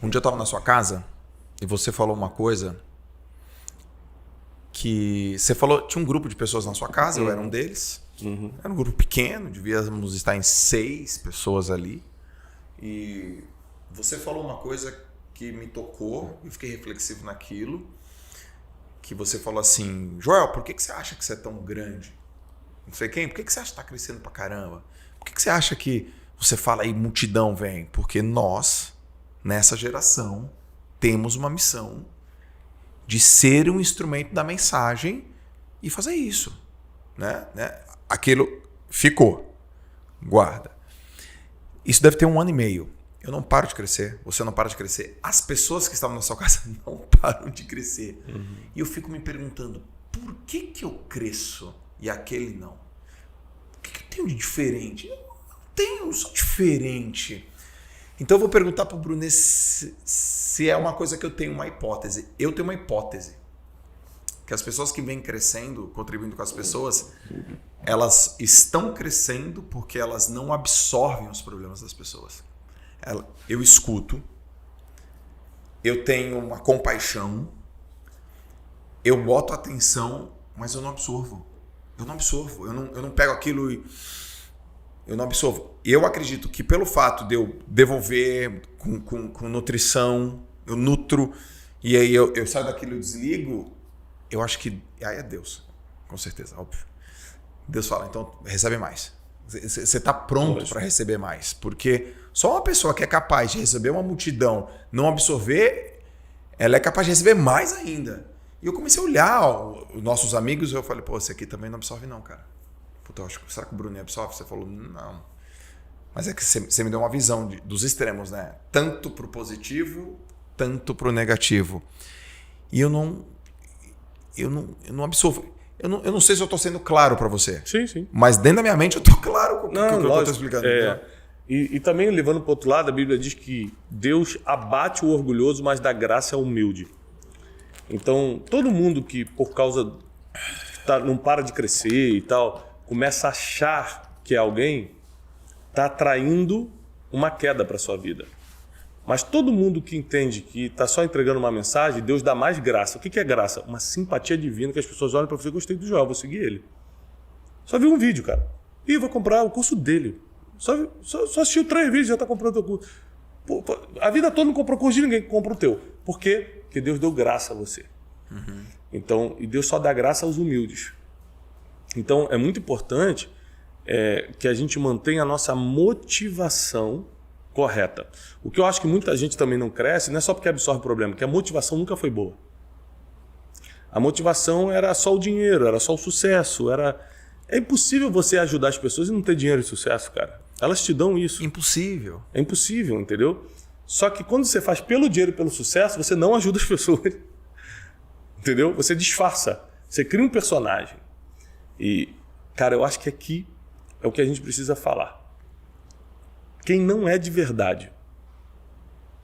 Um dia eu estava na sua casa e você falou uma coisa que... Você falou... Tinha um grupo de pessoas na sua casa, eu era um deles. Era um grupo pequeno, devíamos estar em 6 pessoas ali. E você falou uma coisa que me tocou, eu fiquei reflexivo naquilo. Que você falou assim, Joel, por que você acha que você é tão grande? Não sei quem, por que você acha que está crescendo pra caramba? Por que você acha que você fala aí multidão vem? Porque nós, nessa geração, temos uma missão de ser um instrumento da mensagem e fazer isso. Né? Aquilo ficou. Guarda. Isso deve ter 1 ano e meio. Eu não paro de crescer, você não para de crescer. As pessoas que estavam na sua casa não param de crescer. E eu fico me perguntando, por que eu cresço e aquele não? O que eu tenho de diferente? Eu não tenho, eu sou diferente. Então eu vou perguntar para o Brunet se é uma coisa que eu tenho uma hipótese. Eu tenho uma hipótese. Que as pessoas que vêm crescendo, contribuindo com as pessoas, elas estão crescendo porque elas não absorvem os problemas das pessoas. Eu escuto, eu tenho uma compaixão, eu boto atenção, mas eu não absorvo. Eu não pego aquilo e eu não absorvo. Eu acredito que pelo fato de eu devolver com nutrição, eu nutro, e aí eu saio daquilo e desligo, eu acho que aí é Deus, com certeza, óbvio. Deus fala, então recebe mais. Você está pronto para receber mais, porque só uma pessoa que é capaz de receber uma multidão, não absorver, ela é capaz de receber mais ainda. E eu comecei a olhar os nossos amigos e eu falei, pô, esse aqui também não absorve não, cara. Puta, eu acho, será que o Bruno absorve? Você falou, não. Mas é que você me deu uma visão dos extremos, né? Tanto pro positivo, tanto pro negativo. E eu não absorvo. Eu não sei se eu estou sendo claro para você. Sim. Mas dentro da minha mente eu estou claro com o que eu estou explicando. E também, levando para o outro lado, a Bíblia diz que Deus abate o orgulhoso, mas dá graça ao humilde. Então, todo mundo que, por causa não para de crescer e tal, começa a achar que é alguém, está atraindo uma queda para a sua vida. Mas todo mundo que entende que está só entregando uma mensagem, Deus dá mais graça. O que é graça? Uma simpatia divina que as pessoas olham para você, gostei do Joel, vou seguir ele. Só viu um vídeo, cara. E vou comprar o curso dele. Só assistiu 3 vídeos e já está comprando o teu curso. Pô, a vida toda não comprou curso de ninguém, compra o teu. Por quê? Porque Deus deu graça a você. Então, e Deus só dá graça aos humildes. Então, é muito importante que a gente mantenha a nossa motivação correta. O que eu acho que muita gente também não cresce, não é só porque absorve o problema, que a motivação nunca foi boa. A motivação era só o dinheiro, era só o sucesso. É impossível você ajudar as pessoas e não ter dinheiro e sucesso, cara. Elas te dão isso. Impossível. É impossível, entendeu? Só que quando você faz pelo dinheiro e pelo sucesso, você não ajuda as pessoas. Entendeu? Você disfarça. Você cria um personagem. E, cara, eu acho que aqui é o que a gente precisa falar. Quem não é de verdade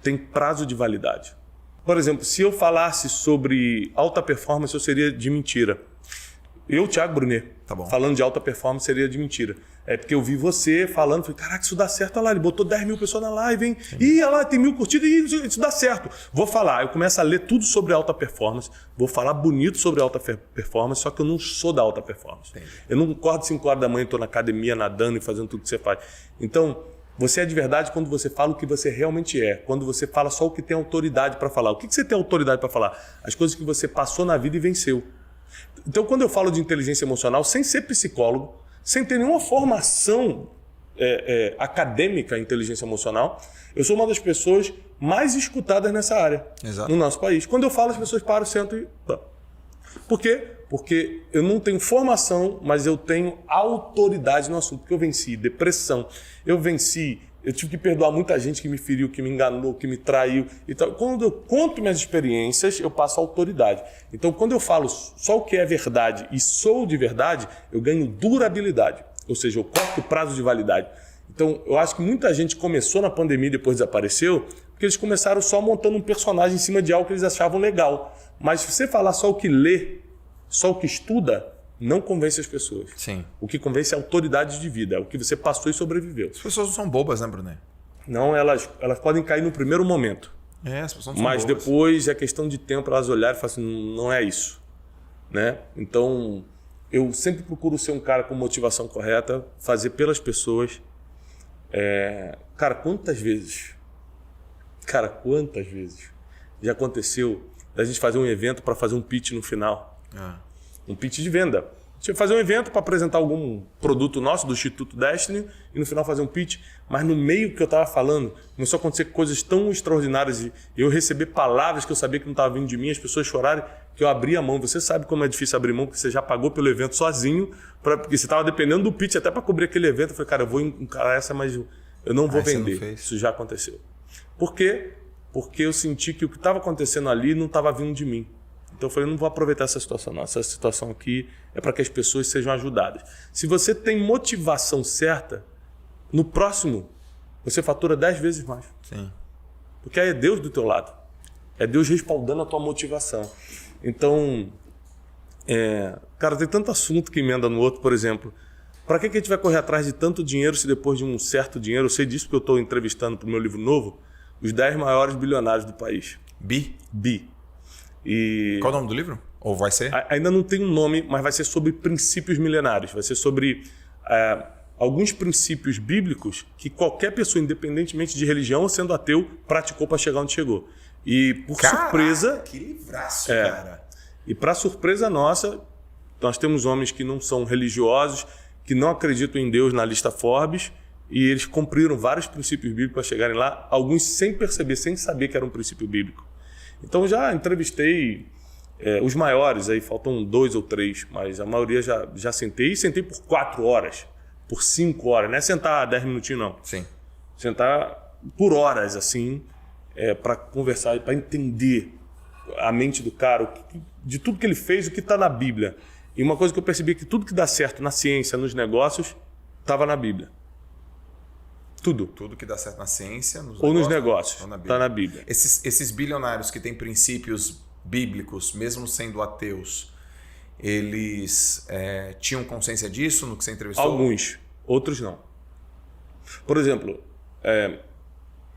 tem prazo de validade. Por exemplo, se eu falasse sobre alta performance, eu seria de mentira. Eu, Thiago Brunet, falando de alta performance, seria de mentira. É porque eu vi você falando, falei, caraca, isso dá certo, olha lá, ele botou 10 mil pessoas na live, hein? Ih, olha lá, tem 1000 curtidas, e isso dá certo. Vou falar, eu começo a ler tudo sobre alta performance, vou falar bonito sobre alta performance, só que eu não sou da alta performance. Entendi. Eu não acordo 5 horas da manhã, estou na academia, nadando e fazendo tudo que você faz. Então, você é de verdade quando você fala o que você realmente é, quando você fala só o que tem autoridade para falar. O que você tem autoridade para falar? As coisas que você passou na vida e venceu. Então, quando eu falo de inteligência emocional, sem ser psicólogo, sem ter nenhuma formação acadêmica em inteligência emocional, eu sou uma das pessoas mais escutadas nessa área. Exato. No nosso país. Quando eu falo, as pessoas param, sentam e... Por quê? Porque eu não tenho formação, mas eu tenho autoridade no assunto. Porque eu venci depressão, eu tive que perdoar muita gente que me feriu, que me enganou, que me traiu. Então, quando eu conto minhas experiências, eu passo autoridade. Então, quando eu falo só o que é verdade e sou de verdade, eu ganho durabilidade. Ou seja, eu corto o prazo de validade. Então, eu acho que muita gente começou na pandemia e depois desapareceu, porque eles começaram só montando um personagem em cima de algo que eles achavam legal. Mas se você falar só o que lê, só o que estuda, não convence as pessoas. Sim. O que convence é a autoridade de vida, é o que você passou e sobreviveu. As pessoas não são bobas, né, Brunet? Não, elas podem cair no primeiro momento. As pessoas são Mas boas. depois é questão de tempo elas olharem e falarem assim, não é isso. Né? Então, eu sempre procuro ser um cara com motivação correta, fazer pelas pessoas. Cara, quantas vezes já aconteceu da gente fazer um evento para fazer um pitch no final? Um pitch de venda. Tinha que fazer um evento para apresentar algum produto nosso do Instituto Destiny e no final fazer um pitch. Mas no meio que eu estava falando, começou a acontecer coisas tão extraordinárias e eu receber palavras que eu sabia que não estavam vindo de mim, as pessoas chorarem, que eu abri a mão. Você sabe como é difícil abrir mão, porque você já pagou pelo evento sozinho, porque você estava dependendo do pitch até para cobrir aquele evento. Eu falei, cara, eu vou encarar essa, mas eu não vou vender. Isso já aconteceu. Por quê? Porque eu senti que o que estava acontecendo ali não estava vindo de mim. Então eu falei, não vou aproveitar essa situação não. Essa situação aqui é para que as pessoas sejam ajudadas. Se você tem motivação certa, no próximo você fatura 10 vezes mais. Sim. Porque aí é Deus do teu lado. É Deus respaldando a tua motivação. Então, cara, tem tanto assunto que emenda no outro, por exemplo. Para que a gente vai correr atrás de tanto dinheiro se depois de um certo dinheiro, eu sei disso porque eu estou entrevistando para o meu livro novo, os 10 maiores bilionários do país. Bi? E qual é o nome do livro? Ou vai ser? Ainda não tem um nome, mas vai ser sobre princípios milenários. Vai ser sobre alguns princípios bíblicos que qualquer pessoa, independentemente de religião ou sendo ateu, praticou para chegar onde chegou. E por surpresa... Que livraço, cara. E para surpresa nossa, nós temos homens que não são religiosos, que não acreditam em Deus na lista Forbes, e eles cumpriram vários princípios bíblicos para chegarem lá, alguns sem perceber, sem saber que era um princípio bíblico. Então já entrevistei os maiores, aí faltam 2 ou 3, mas a maioria já sentei. E sentei por 4 horas, por 5 horas. Não é sentar 10 minutinhos, não. Sim. Sentar por horas, assim, para conversar, para entender a mente do cara, de tudo que ele fez, o que está na Bíblia. E uma coisa que eu percebi é que tudo que dá certo na ciência, nos negócios, estava na Bíblia. Tudo. Tudo que dá certo na ciência, nos negócios. Está na Bíblia. Esses bilionários que têm princípios bíblicos, mesmo sendo ateus, eles tinham consciência disso no que você entrevistou? Alguns, outros não. Por exemplo,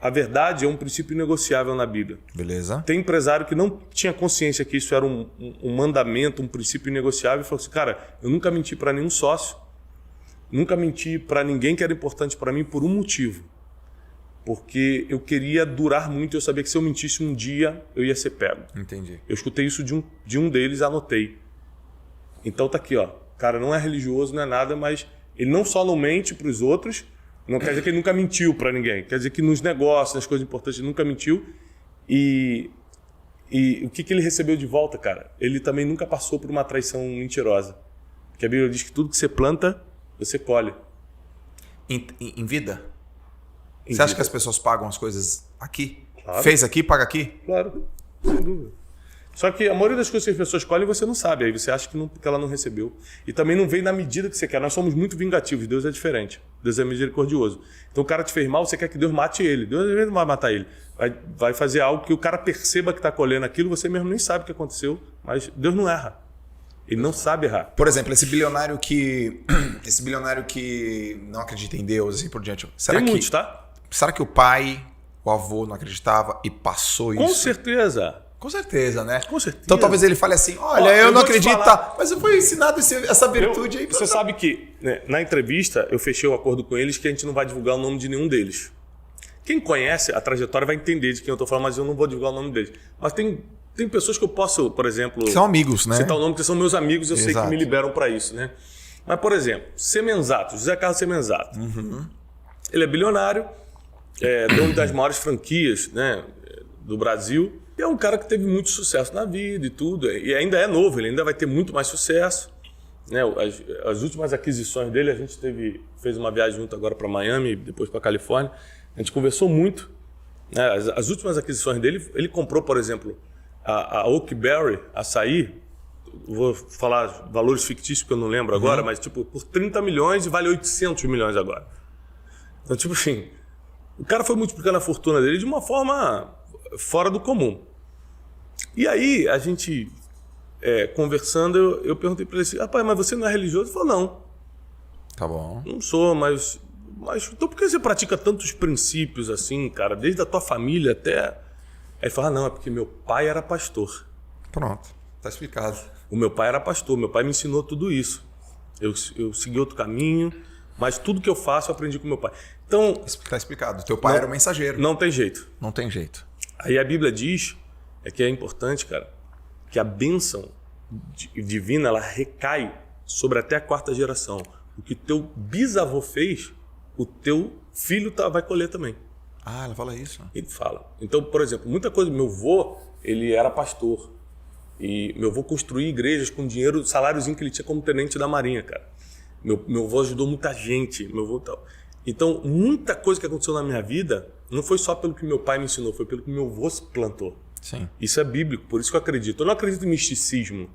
a verdade é um princípio inegociável na Bíblia. Beleza. Tem empresário que não tinha consciência que isso era um mandamento, um princípio inegociável e falou assim, cara, eu nunca menti para nenhum sócio. Nunca menti para ninguém que era importante para mim por um motivo. Porque eu queria durar muito e eu sabia que se eu mentisse um dia, eu ia ser pego. Entendi. Eu escutei isso de um deles, anotei. Então tá aqui, ó. O cara não é religioso, não é nada, mas ele não só não mente para os outros, não quer dizer que ele nunca mentiu para ninguém. Quer dizer que nos negócios, nas coisas importantes, ele nunca mentiu. E o que ele recebeu de volta, cara? Ele também nunca passou por uma traição mentirosa. Porque a Bíblia diz que tudo que você planta, você colhe. Em vida? Você acha que as pessoas pagam as coisas aqui? Claro. Fez aqui, paga aqui? Claro, sem dúvida. Só que a maioria das coisas que as pessoas colhem você não sabe. Aí você acha que ela não recebeu. E também não vem na medida que você quer. Nós somos muito vingativos. Deus é diferente. Deus é misericordioso. Então o cara te fez mal, você quer que Deus mate ele. Deus não vai matar ele. Vai fazer algo que o cara perceba que está colhendo aquilo. Você mesmo nem sabe o que aconteceu. Mas Deus não erra. Ele não sabe errar. Por exemplo, esse bilionário que não acredita em Deus, assim por diante. Tem muitos, tá? Será que o pai, o avô não acreditava e passou isso? Com certeza. Com certeza, né? Com certeza. Então talvez ele fale assim, olha, eu não acredito, mas eu fui ensinado essa virtude aí. Você sabe que, né, na entrevista eu fechei o acordo com eles que a gente não vai divulgar o nome de nenhum deles. Quem conhece a trajetória vai entender de quem eu estou falando, mas eu não vou divulgar o nome deles. Mas tem pessoas que eu posso, por exemplo... Que são amigos, né? Citar o nome que são meus amigos, eu Exato. sei que me liberam para isso, né? Mas, por exemplo, Semenzato, José Carlos Semenzato. Uhum. Ele é bilionário, dono das maiores franquias, né, do Brasil. E é um cara que teve muito sucesso na vida e tudo. E ainda é novo, ele ainda vai ter muito mais sucesso. Né? As últimas aquisições dele, a gente fez uma viagem junto agora para Miami, depois para Califórnia. A gente conversou muito. Né? As últimas aquisições dele, ele comprou, por exemplo, a Oakberry, açaí. Vou falar valores fictícios que eu não lembro agora, mas tipo, por 30 milhões e vale 800 milhões agora. Então, tipo assim, o cara foi multiplicando a fortuna dele de uma forma fora do comum. E aí, a gente, conversando, eu perguntei para ele assim, rapaz, mas você não é religioso? Ele falou, não. Tá bom. Não sou, mas então por que você pratica tantos princípios assim, cara? Desde a tua família até Aí ele fala, não, é porque meu pai era pastor. Pronto, tá explicado. O meu pai era pastor, meu pai me ensinou tudo isso. Eu segui outro caminho, mas tudo que eu faço eu aprendi com meu pai. Então... Tá explicado. Teu pai era o mensageiro. Não tem jeito. Não tem jeito. Aí a Bíblia diz, que é importante, cara, que a bênção divina, ela recai sobre até a 4ª geração. O que teu bisavô fez, o teu filho vai colher também. Ah, ela fala isso? Ele fala. Então, por exemplo, muita coisa, meu avô, ele era pastor. E meu avô construía igrejas com dinheiro, saláriozinho que ele tinha como tenente da Marinha, cara. Meu avô ajudou muita gente, meu avô tal. Então, muita coisa que aconteceu na minha vida não foi só pelo que meu pai me ensinou, foi pelo que meu avô plantou. Sim. Isso é bíblico, por isso que eu acredito. Eu não acredito em misticismo,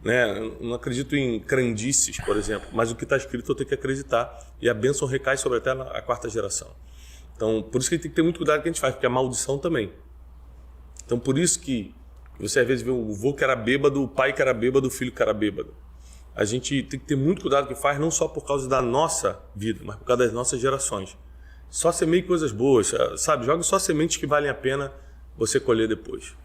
né? Eu não acredito em crendices, por exemplo, mas o que está escrito eu tenho que acreditar. E a bênção recai sobre até a 4ª geração. Então, por isso que a gente tem que ter muito cuidado com o que a gente faz, porque a maldição também. Então, por isso que você às vezes vê o avô que era bêbado, o pai que era bêbado, o filho que era bêbado. A gente tem que ter muito cuidado com o que faz, não só por causa da nossa vida, mas por causa das nossas gerações. Só semeie coisas boas, sabe? Jogue só sementes que valem a pena você colher depois.